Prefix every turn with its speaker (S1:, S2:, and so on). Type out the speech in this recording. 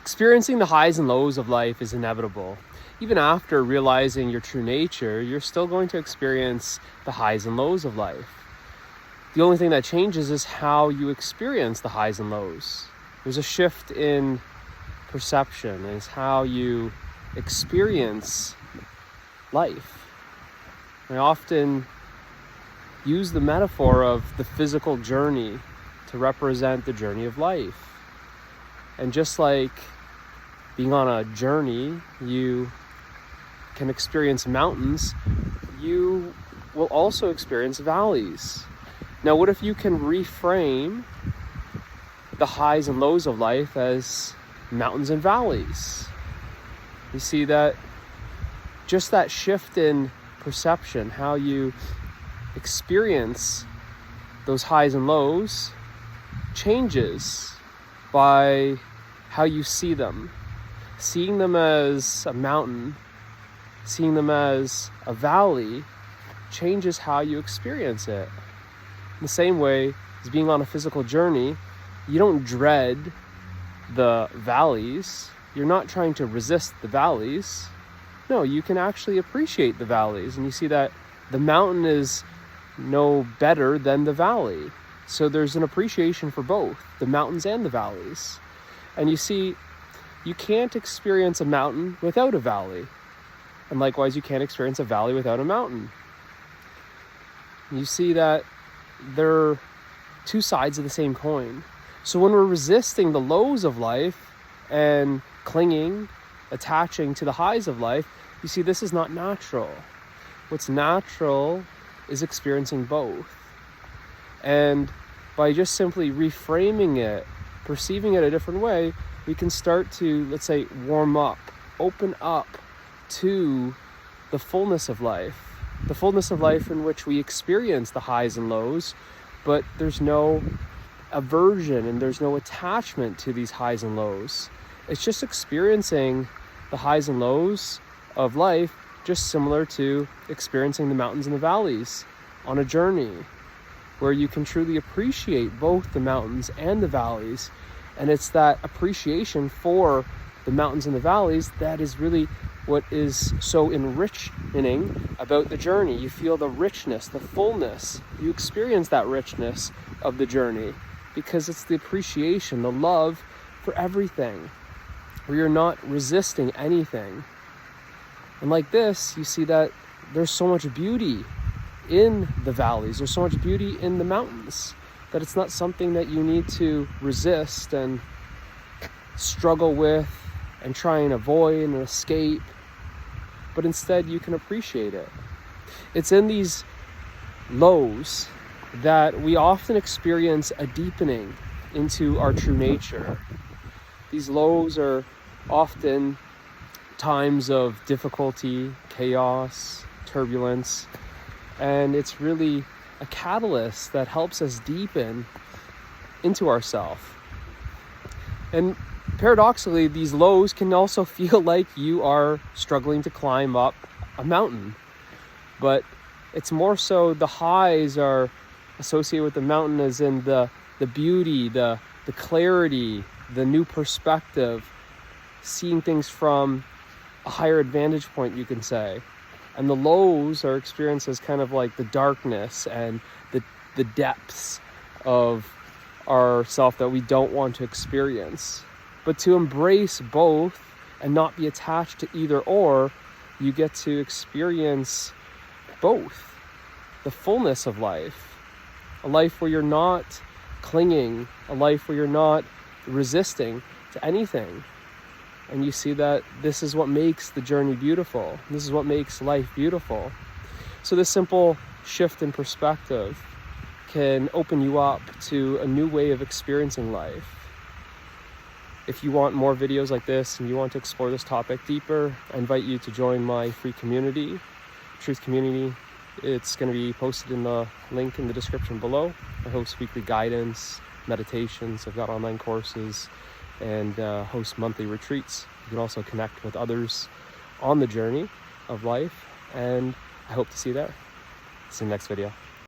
S1: Experiencing the highs and lows of life is inevitable. Even after realizing your true nature, you're still going to experience the highs and lows of life. The only thing that changes is how you experience the highs and lows. There's a shift in perception, is how you experience life. I often use the metaphor of the physical journey to represent the journey of life. And just like being on a journey, you can experience mountains, you will also experience valleys. Now, what if you can reframe the highs and lows of life as mountains and valleys? You see that just that shift in perception, how you experience those highs and lows, changes by how you see them. Seeing them as a mountain, seeing them as a valley, changes how you experience it. In the same way as being on a physical journey, you don't dread the valleys. You're not trying to resist the valleys. No, you can actually appreciate the valleys. And you see that the mountain is no better than the valley. So there's an appreciation for both, the mountains and the valleys. And you see, you can't experience a mountain without a valley. And likewise, you can't experience a valley without a mountain. You see that they're two sides of the same coin. So when we're resisting the lows of life and clinging, attaching to the highs of life, you see this is not natural. What's natural is experiencing both. And by just simply reframing it, perceiving it a different way, we can start to, let's say, warm up, open up to the fullness of life. The fullness of life in which we experience the highs and lows, but there's no aversion and there's no attachment to these highs and lows. It's just experiencing the highs and lows of life, just similar to experiencing the mountains and the valleys on a journey, where you can truly appreciate both the mountains and the valleys. And it's that appreciation for the mountains and the valleys that is really what is so enriching about the journey. You feel the richness, the fullness. You experience that richness of the journey because it's the appreciation, the love for everything, where you're not resisting anything. And like this, you see that there's so much beauty in the valleys. There's so much beauty in the mountains that it's not something that you need to resist and struggle with and try and avoid and escape, but instead you can appreciate it. It's in these lows that we often experience a deepening into our true nature. These lows are often times of difficulty, chaos, turbulence, and it's really a catalyst that helps us deepen into ourselves. And paradoxically, these lows can also feel like you are struggling to climb up a mountain. But it's more so the highs are associated with the mountain as in the beauty, the clarity, the new perspective, seeing things from a higher advantage point, you can say. And the lows are experienced as kind of like the darkness and the depths of our self that we don't want to experience. But to embrace both and not be attached to either or, you get to experience both. The fullness of life. A life where you're not clinging. A life where you're not resisting to anything. And you see that this is what makes the journey beautiful. This is what makes life beautiful. So this simple shift in perspective can open you up to a new way of experiencing life. If you want more videos like this and you want to explore this topic deeper, I invite you to join my free community, Truth Community. It's going to be posted in the link in the description below. I host weekly guidance, meditations. I've got online courses and host monthly retreats. You can also connect with others on the journey of life, and I hope to see you there. See you in the next video.